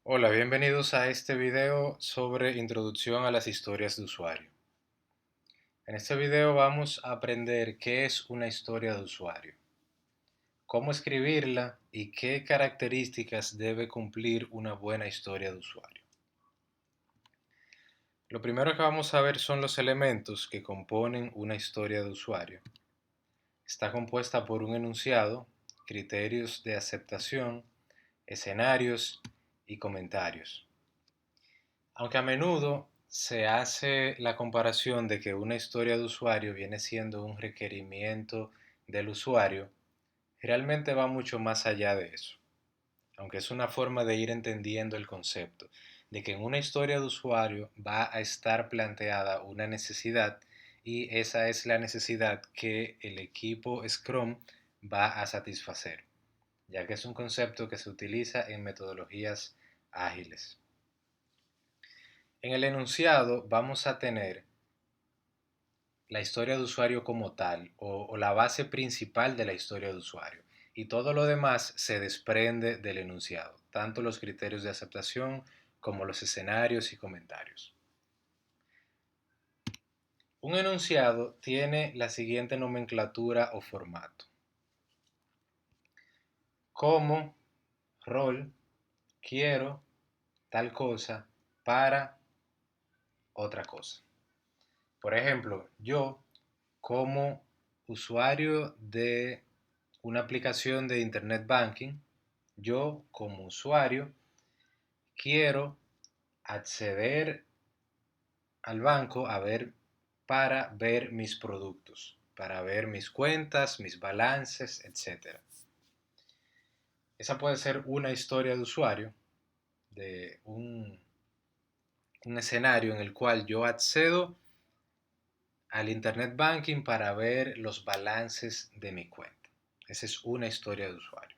Hola, bienvenidos a este video sobre introducción a las historias de usuario. En este video vamos a aprender qué es una historia de usuario, cómo escribirla y qué características debe cumplir una buena historia de usuario. Lo primero que vamos a ver son los elementos que componen una historia de usuario. Está compuesta por un enunciado, criterios de aceptación, escenarios y comentarios. Aunque a menudo se hace la comparación de que una historia de usuario viene siendo un requerimiento del usuario, realmente va mucho más allá de eso, aunque es una forma de ir entendiendo el concepto de que en una historia de usuario va a estar planteada una necesidad y esa es la necesidad que el equipo Scrum va a satisfacer, ya que es un concepto que se utiliza en metodologías ágiles. En el enunciado vamos a tener la historia de usuario como tal o la base principal de la historia de usuario y todo lo demás se desprende del enunciado, tanto los criterios de aceptación como los escenarios y comentarios. Un enunciado tiene la siguiente nomenclatura o formato: como, rol, quiero, tal cosa, para, otra cosa. Por ejemplo, yo como usuario de una aplicación de Internet Banking, yo como usuario quiero acceder al banco para ver mis productos, para ver mis cuentas, mis balances, etcétera. Esa puede ser una historia de usuario de un escenario en el cual yo accedo al Internet Banking para ver los balances de mi cuenta. Esa es una historia de usuario.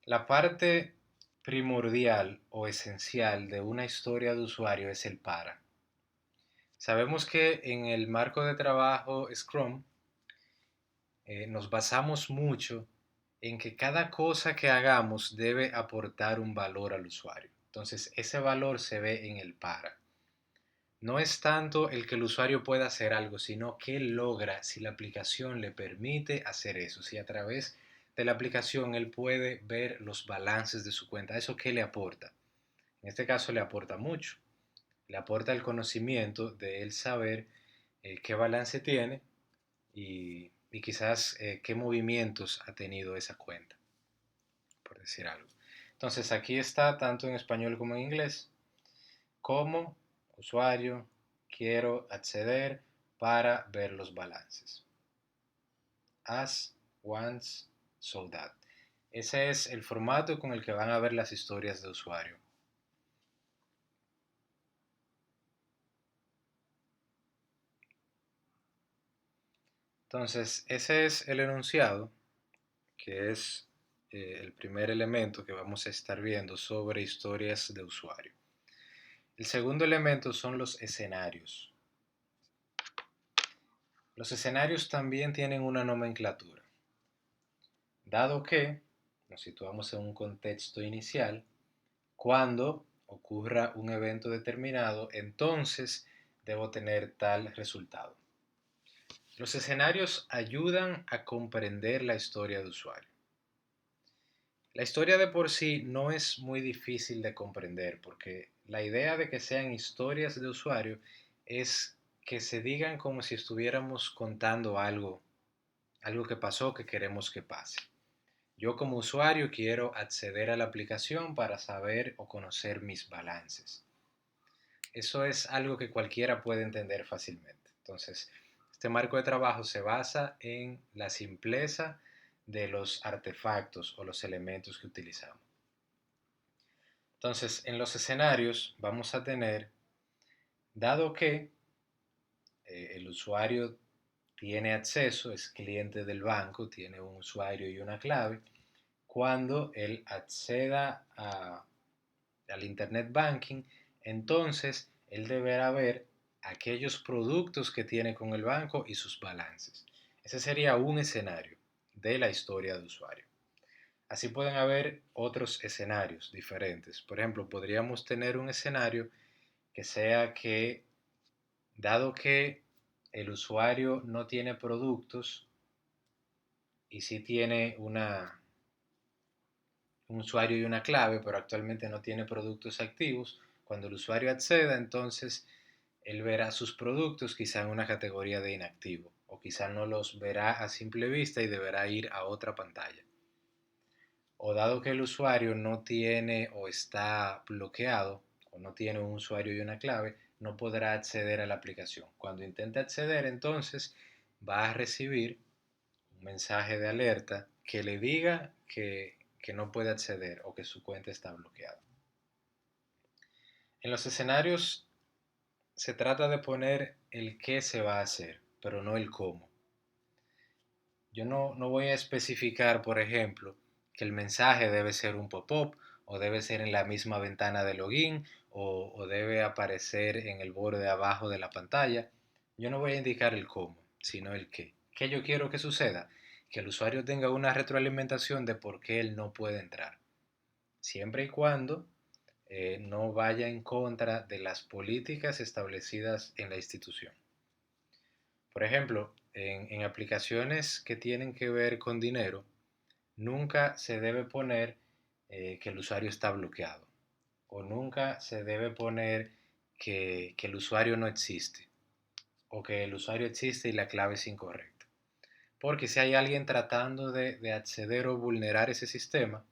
La parte primordial o esencial de una historia de usuario es el para. Sabemos que en el marco de trabajo Scrum nos basamos mucho en que cada cosa que hagamos debe aportar un valor al usuario. Entonces, ese valor se ve en el para. No es tanto el que el usuario pueda hacer algo, sino que él logra si la aplicación le permite hacer eso, si a través de la aplicación él puede ver los balances de su cuenta. ¿Eso qué le aporta? En este caso le aporta mucho. Le aporta el conocimiento de él saber qué balance tiene y quizás qué movimientos ha tenido esa cuenta, por decir algo. Entonces aquí está tanto en español como en inglés: como usuario quiero acceder para ver los balances. As, once, so that. Ese es el formato con el que van a ver las historias de usuario. Entonces, ese es el enunciado, que es el primer elemento que vamos a estar viendo sobre historias de usuario. El segundo elemento son los escenarios. Los escenarios también tienen una nomenclatura. Dado que nos situamos en un contexto inicial, cuando ocurra un evento determinado, entonces debo tener tal resultado. Los escenarios ayudan a comprender la historia de usuario. La historia de por sí no es muy difícil de comprender porque la idea de que sean historias de usuario es que se digan como si estuviéramos contando algo que pasó que queremos que pase. Yo como usuario quiero acceder a la aplicación para saber o conocer mis balances. Eso es algo que cualquiera puede entender fácilmente. Entonces, este marco de trabajo se basa en la simpleza de los artefactos o los elementos que utilizamos. Entonces, en los escenarios vamos a tener, dado que el usuario tiene acceso, es cliente del banco, tiene un usuario y una clave, cuando él acceda al Internet Banking, entonces él deberá ver aquellos productos que tiene con el banco y sus balances. Ese sería un escenario de la historia de usuario. Así pueden haber otros escenarios diferentes. Por ejemplo, podríamos tener un escenario que sea que, dado que el usuario no tiene productos y sí tiene un usuario y una clave, pero actualmente no tiene productos activos, cuando el usuario acceda, entonces él verá sus productos quizá en una categoría de inactivo o quizá no los verá a simple vista y deberá ir a otra pantalla. O dado que el usuario no tiene o está bloqueado o no tiene un usuario y una clave, no podrá acceder a la aplicación. Cuando intente acceder, entonces va a recibir un mensaje de alerta que le diga que no puede acceder o que su cuenta está bloqueada. En los escenarios se trata de poner el qué se va a hacer, pero no el cómo. Yo no voy a especificar, por ejemplo, que el mensaje debe ser un pop-up o debe ser en la misma ventana de login o debe aparecer en el borde abajo de la pantalla. Yo no voy a indicar el cómo, sino el qué. ¿Qué yo quiero que suceda? Que el usuario tenga una retroalimentación de por qué él no puede entrar, siempre y cuando no vaya en contra de las políticas establecidas en la institución. Por ejemplo, en aplicaciones que tienen que ver con dinero, nunca se debe poner que el usuario está bloqueado o nunca se debe poner que el usuario no existe o que el usuario existe y la clave es incorrecta. Porque si hay alguien tratando de acceder o vulnerar ese sistema,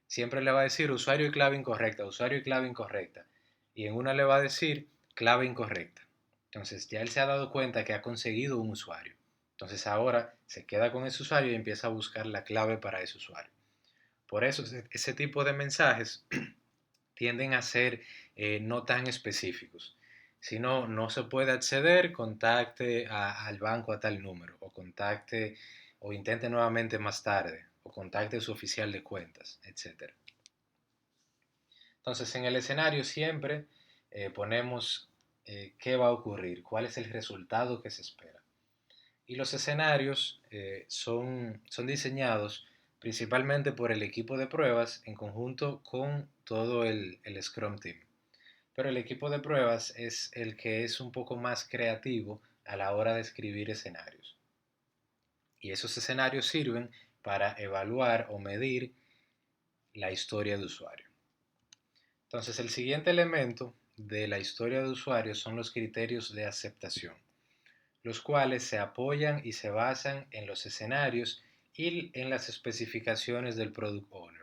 siempre le va a decir usuario y clave incorrecta, usuario y clave incorrecta. Y en una le va a decir clave incorrecta. Entonces ya él se ha dado cuenta que ha conseguido un usuario. Entonces ahora se queda con ese usuario y empieza a buscar la clave para ese usuario. Por eso ese tipo de mensajes tienden a ser no tan específicos. Si no, no se puede acceder, contacte al banco a tal número, o contacte o intente nuevamente más tarde, o contacte a su oficial de cuentas, etc. Entonces, en el escenario siempre ponemos qué va a ocurrir, cuál es el resultado que se espera. Y los escenarios son diseñados principalmente por el equipo de pruebas en conjunto con todo el Scrum Team. Pero el equipo de pruebas es el que es un poco más creativo a la hora de escribir escenarios. Y esos escenarios sirven para evaluar o medir la historia de usuario. Entonces, el siguiente elemento de la historia de usuario son los criterios de aceptación, los cuales se apoyan y se basan en los escenarios y en las especificaciones del Product Owner.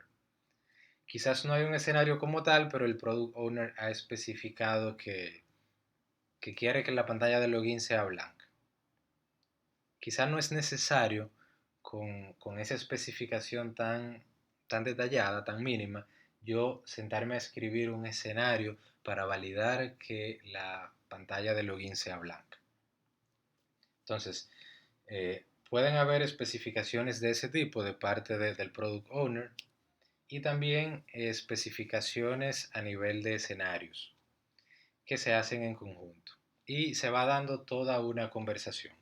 Quizás no hay un escenario como tal, pero el Product Owner ha especificado que quiere que la pantalla de login sea blanca. Quizás no es necesario con esa especificación tan detallada, tan mínima, yo sentarme a escribir un escenario para validar que la pantalla de login sea blanca. Entonces, pueden haber especificaciones de ese tipo de parte del Product Owner y también especificaciones a nivel de escenarios que se hacen en conjunto y se va dando toda una conversación.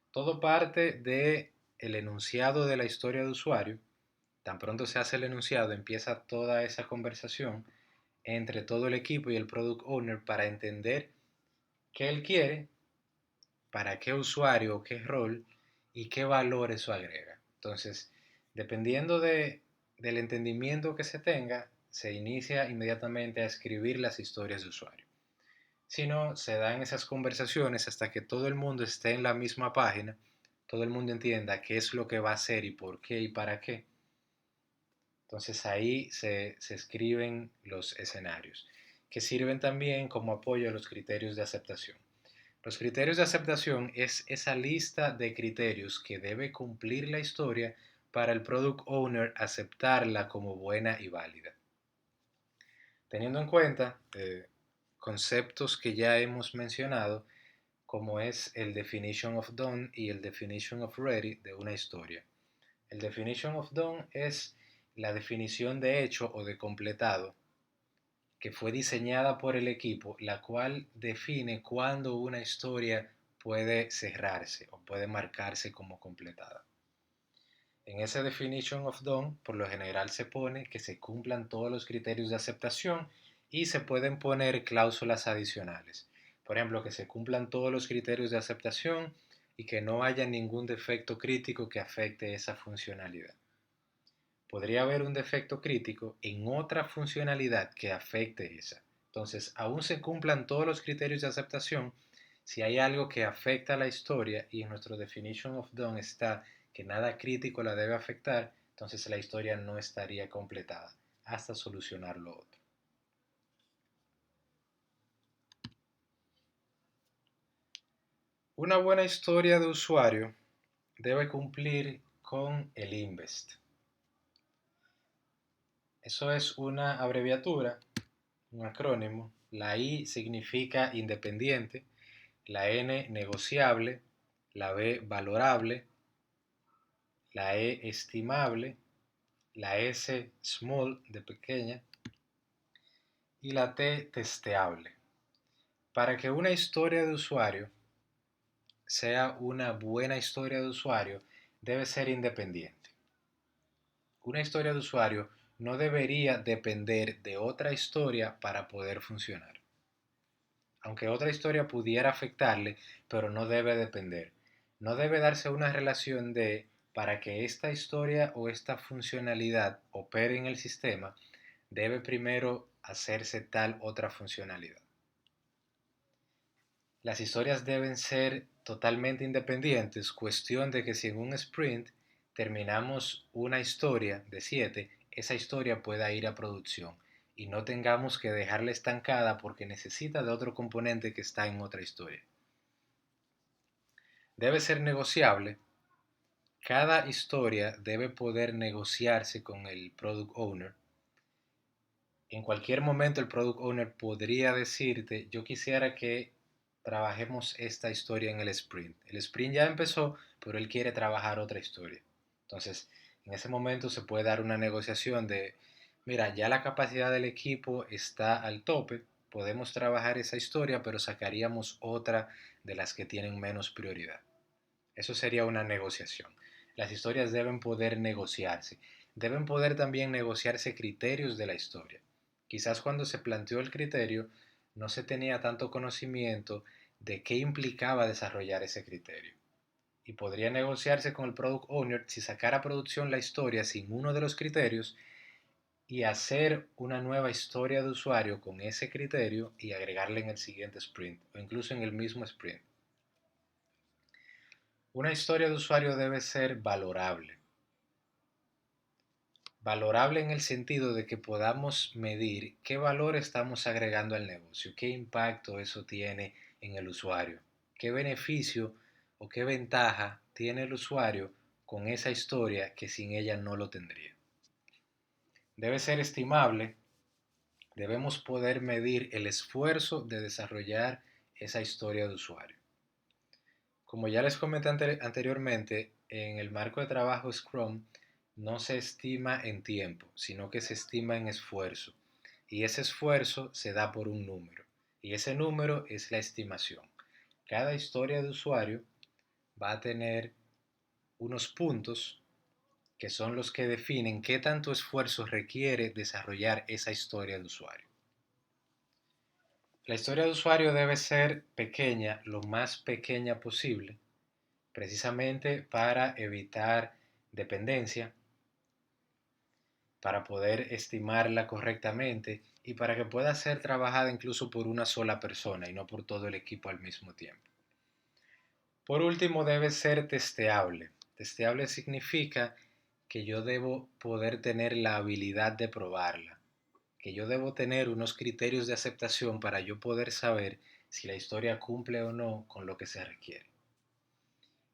Todo parte de el enunciado de la historia de usuario. Tan pronto se hace el enunciado, empieza toda esa conversación entre todo el equipo y el product owner para entender qué él quiere, para qué usuario o qué rol y qué valor eso agrega. Entonces, dependiendo del entendimiento que se tenga, se inicia inmediatamente a escribir las historias de usuario. Si no, se dan esas conversaciones hasta que todo el mundo esté en la misma página, todo el mundo entienda qué es lo que va a hacer y por qué y para qué. Entonces ahí se escriben los escenarios, que sirven también como apoyo a los criterios de aceptación. Los criterios de aceptación es esa lista de criterios que debe cumplir la historia para el product owner aceptarla como buena y válida. Teniendo en cuenta conceptos que ya hemos mencionado, como es el definition of done y el definition of ready de una historia. El definition of done es la definición de hecho o de completado que fue diseñada por el equipo, la cual define cuándo una historia puede cerrarse o puede marcarse como completada. En ese definition of done, por lo general se pone que se cumplan todos los criterios de aceptación y se pueden poner cláusulas adicionales. Por ejemplo, que se cumplan todos los criterios de aceptación y que no haya ningún defecto crítico que afecte esa funcionalidad. Podría haber un defecto crítico en otra funcionalidad que afecte esa. Entonces, aún se cumplan todos los criterios de aceptación, si hay algo que afecta a la historia y en nuestro definition of done está que nada crítico la debe afectar, entonces la historia no estaría completada hasta solucionar lo otro. Una buena historia de usuario debe cumplir con el INVEST. Eso es una abreviatura, un acrónimo. La I significa independiente, la N negociable, la B valorable, la E estimable, la S small de pequeña y la T testeable. Para que una historia de usuario sea una buena historia de usuario, debe ser independiente. Una historia de usuario no debería depender de otra historia para poder funcionar. Aunque otra historia pudiera afectarle, pero no debe depender. No debe darse una relación de para que esta historia o esta funcionalidad opere en el sistema, debe primero hacerse tal otra funcionalidad. Las historias deben ser totalmente independientes, cuestión de que si en un sprint terminamos una historia de 7, esa historia pueda ir a producción y no tengamos que dejarla estancada porque necesita de otro componente que está en otra historia. Debe ser negociable. Cada historia debe poder negociarse con el product owner. En cualquier momento el product owner podría decirte, yo quisiera que trabajemos esta historia en el sprint. El sprint ya empezó, pero él quiere trabajar otra historia. Entonces, en ese momento se puede dar una negociación de, mira, ya la capacidad del equipo está al tope, podemos trabajar esa historia, pero sacaríamos otra de las que tienen menos prioridad. Eso sería una negociación. Las historias deben poder negociarse. Deben poder también negociarse criterios de la historia. Quizás cuando se planteó el criterio no se tenía tanto conocimiento de qué implicaba desarrollar ese criterio. Y podría negociarse con el product owner si sacara a producción la historia sin uno de los criterios y hacer una nueva historia de usuario con ese criterio y agregarle en el siguiente sprint o incluso en el mismo sprint. Una historia de usuario debe ser valorable. Valorable en el sentido de que podamos medir qué valor estamos agregando al negocio, qué impacto eso tiene en el usuario, qué beneficio o qué ventaja tiene el usuario con esa historia que sin ella no lo tendría. Debe ser estimable. Debemos poder medir el esfuerzo de desarrollar esa historia de usuario. Como ya les comenté anteriormente, en el marco de trabajo Scrum no se estima en tiempo, sino que se estima en esfuerzo. Y ese esfuerzo se da por un número. Y ese número es la estimación. Cada historia de usuario va a tener unos puntos que son los que definen qué tanto esfuerzo requiere desarrollar esa historia de usuario. La historia de usuario debe ser pequeña, lo más pequeña posible, precisamente para evitar dependencia, para poder estimarla correctamente y para que pueda ser trabajada incluso por una sola persona y no por todo el equipo al mismo tiempo. Por último, debe ser testeable. Testeable significa que yo debo poder tener la habilidad de probarla, que yo debo tener unos criterios de aceptación para yo poder saber si la historia cumple o no con lo que se requiere.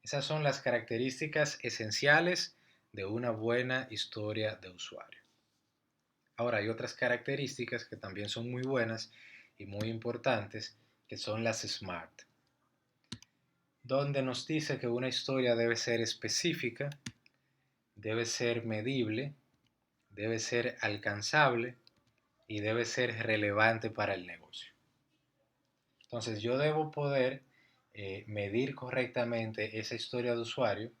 Esas son las características esenciales de una buena historia de usuario. Ahora hay otras características que también son muy buenas y muy importantes, que son las SMART, donde nos dice que una historia debe ser específica, debe ser medible, debe ser alcanzable y debe ser relevante para el negocio. Entonces yo debo poder medir correctamente esa historia de usuario,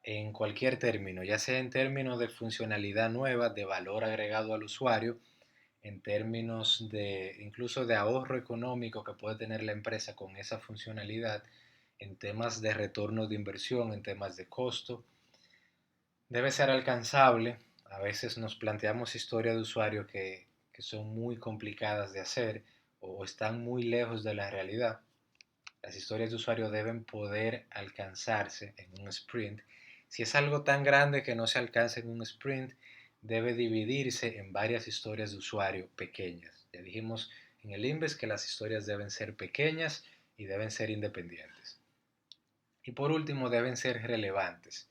en cualquier término, ya sea en términos de funcionalidad nueva, de valor agregado al usuario, en términos de incluso de ahorro económico que puede tener la empresa con esa funcionalidad, en temas de retorno de inversión, en temas de costo, debe ser alcanzable. A veces nos planteamos historias de usuario que son muy complicadas de hacer o están muy lejos de la realidad. Las historias de usuario deben poder alcanzarse en un sprint. Si es algo tan grande que no se alcanza en un sprint, debe dividirse en varias historias de usuario pequeñas. Ya dijimos en el Inves que las historias deben ser pequeñas y deben ser independientes. Y por último, deben ser relevantes.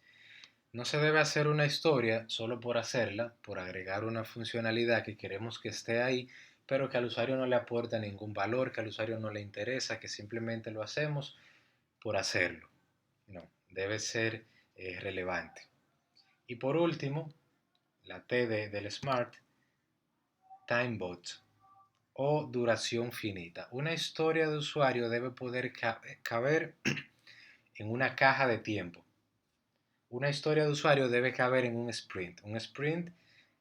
No se debe hacer una historia solo por hacerla, por agregar una funcionalidad que queremos que esté ahí, pero que al usuario no le aporta ningún valor, que al usuario no le interesa, que simplemente lo hacemos por hacerlo. No, debe ser relevante. Y por último, la T del Smart, Timebot o duración finita. Una historia de usuario debe poder caber en una caja de tiempo. Una historia de usuario debe caber en un sprint. Un sprint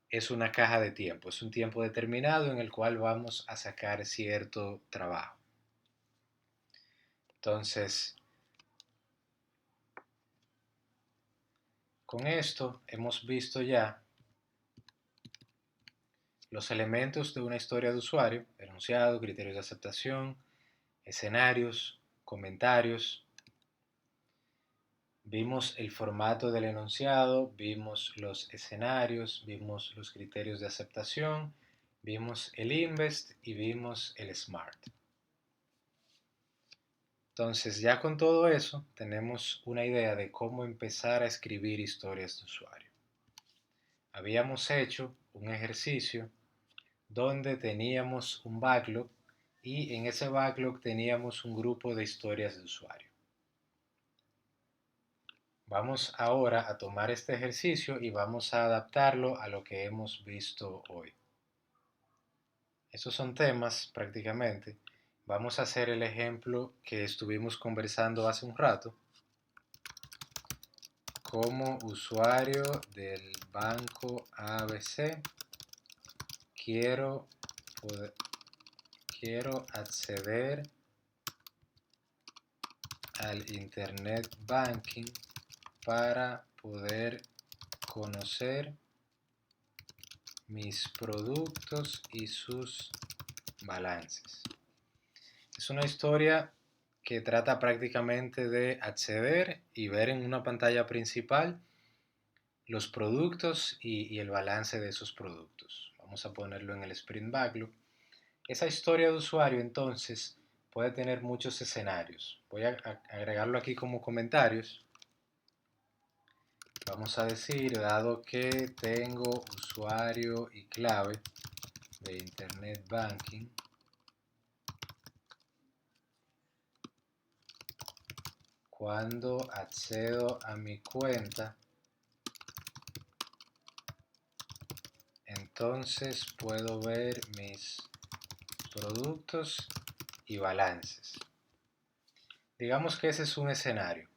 es una caja de tiempo, es un tiempo determinado en el cual vamos a sacar cierto trabajo. Entonces, con esto hemos visto ya los elementos de una historia de usuario: enunciado, criterios de aceptación, escenarios, comentarios. Vimos el formato del enunciado, vimos los escenarios, vimos los criterios de aceptación, vimos el Invest y vimos el Smart. Entonces, ya con todo eso, tenemos una idea de cómo empezar a escribir historias de usuario. Habíamos hecho un ejercicio donde teníamos un backlog y en ese backlog teníamos un grupo de historias de usuario. Vamos ahora a tomar este ejercicio y vamos a adaptarlo a lo que hemos visto hoy. Esos son temas prácticamente. Vamos a hacer el ejemplo que estuvimos conversando hace un rato. Como usuario del banco ABC, quiero acceder al Internet Banking para poder conocer mis productos y sus balances. Es una historia que trata prácticamente de acceder y ver en una pantalla principal los productos y el balance de esos productos. Vamos a ponerlo en el Sprint Backlog. Esa historia de usuario entonces puede tener muchos escenarios. Voy a agregarlo aquí como comentarios. Vamos a decir, dado que tengo usuario y clave de Internet Banking, cuando accedo a mi cuenta, entonces puedo ver mis productos y balances. Digamos que ese es un escenario.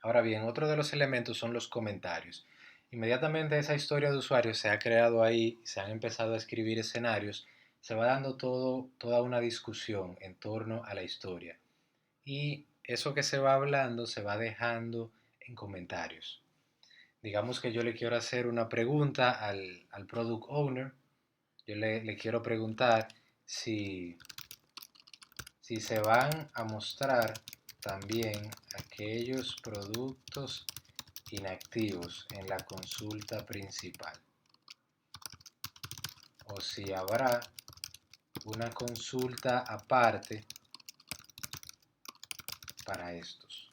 Ahora bien, otro de los elementos son los comentarios. Inmediatamente esa historia de usuario se ha creado ahí, se han empezado a escribir escenarios, se va dando toda una discusión en torno a la historia. Y eso que se va hablando se va dejando en comentarios. Digamos que yo le quiero hacer una pregunta al Product Owner. Yo le quiero preguntar si se van a mostrar también aquellos productos inactivos en la consulta principal, o si habrá una consulta aparte para estos.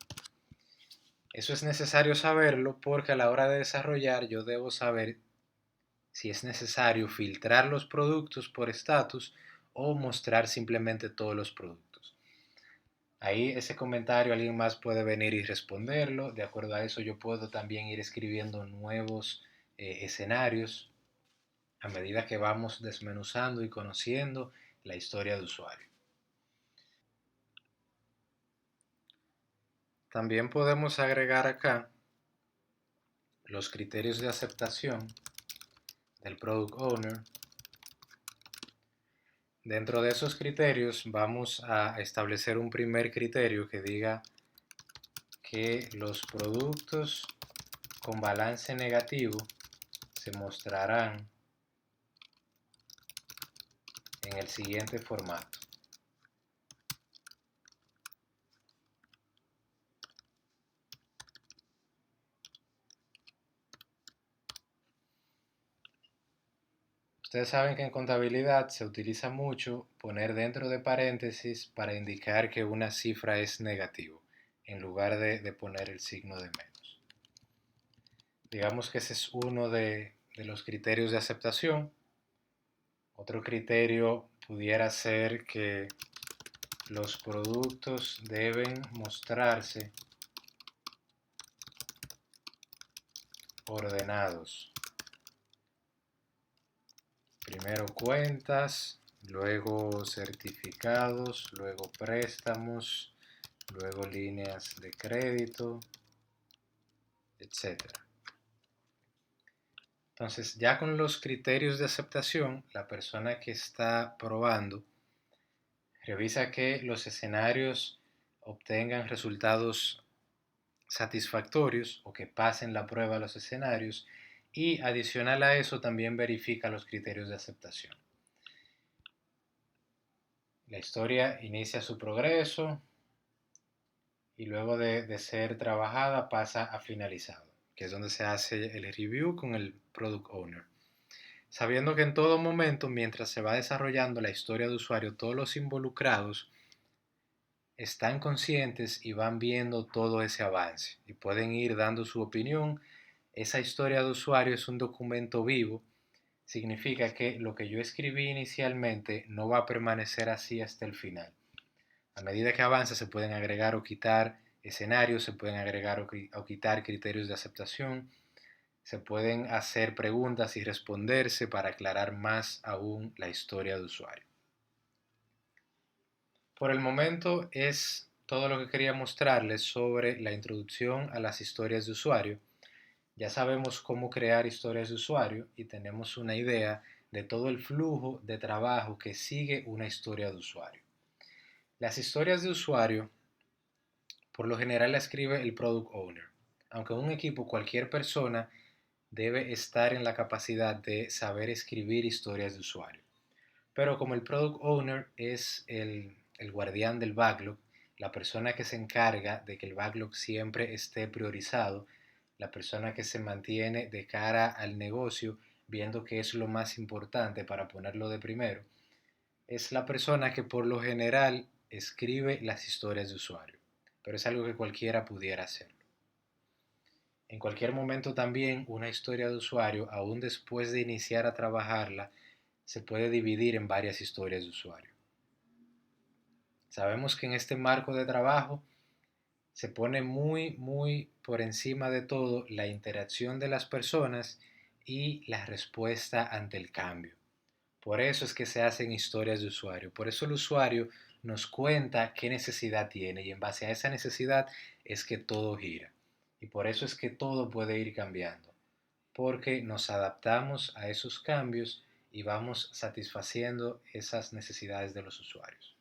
Eso es necesario saberlo porque a la hora de desarrollar yo debo saber si es necesario filtrar los productos por estatus o mostrar simplemente todos los productos. Ahí ese comentario alguien más puede venir y responderlo. De acuerdo a eso yo puedo también ir escribiendo nuevos escenarios a medida que vamos desmenuzando y conociendo la historia de usuario. También podemos agregar acá los criterios de aceptación del Product Owner. Dentro de esos criterios vamos a establecer un primer criterio que diga que los productos con balance negativo se mostrarán en el siguiente formato. Ustedes saben que en contabilidad se utiliza mucho poner dentro de paréntesis para indicar que una cifra es negativo, en lugar de poner el signo de menos. Digamos que ese es uno de los criterios de aceptación. Otro criterio pudiera ser que los productos deben mostrarse ordenados. Primero cuentas, luego certificados, luego préstamos, luego líneas de crédito, etc. Entonces, ya con los criterios de aceptación, la persona que está probando revisa que los escenarios obtengan resultados satisfactorios o que pasen la prueba de los escenarios, y adicional a eso también verifica los criterios de aceptación. La historia inicia su progreso y luego de ser trabajada pasa a finalizado, que es donde se hace el review con el Product Owner. Sabiendo que en todo momento, mientras se va desarrollando la historia de usuario, todos los involucrados están conscientes y van viendo todo ese avance y pueden ir dando su opinión. Esa historia de usuario es un documento vivo. Significa que lo que yo escribí inicialmente no va a permanecer así hasta el final. A medida que avanza se pueden agregar o quitar escenarios, se pueden agregar o quitar criterios de aceptación, se pueden hacer preguntas y responderse para aclarar más aún la historia de usuario. Por el momento es todo lo que quería mostrarles sobre la introducción a las historias de usuario. Ya sabemos cómo crear historias de usuario y tenemos una idea de todo el flujo de trabajo que sigue una historia de usuario. Las historias de usuario por lo general la escribe el Product Owner, aunque en un equipo cualquier persona debe estar en la capacidad de saber escribir historias de usuario. Pero como el Product Owner es el guardián del backlog, la persona que se encarga de que el backlog siempre esté priorizado, la persona que se mantiene de cara al negocio viendo qué es lo más importante para ponerlo de primero, es la persona que por lo general escribe las historias de usuario, pero es algo que cualquiera pudiera hacerlo. En cualquier momento también una historia de usuario, aún después de iniciar a trabajarla, se puede dividir en varias historias de usuario. Sabemos que en este marco de trabajo se pone muy por encima de todo la interacción de las personas y la respuesta ante el cambio. Por eso es que se hacen historias de usuario. Por eso el usuario nos cuenta qué necesidad tiene y en base a esa necesidad es que todo gira. Y por eso es que todo puede ir cambiando. Porque nos adaptamos a esos cambios y vamos satisfaciendo esas necesidades de los usuarios.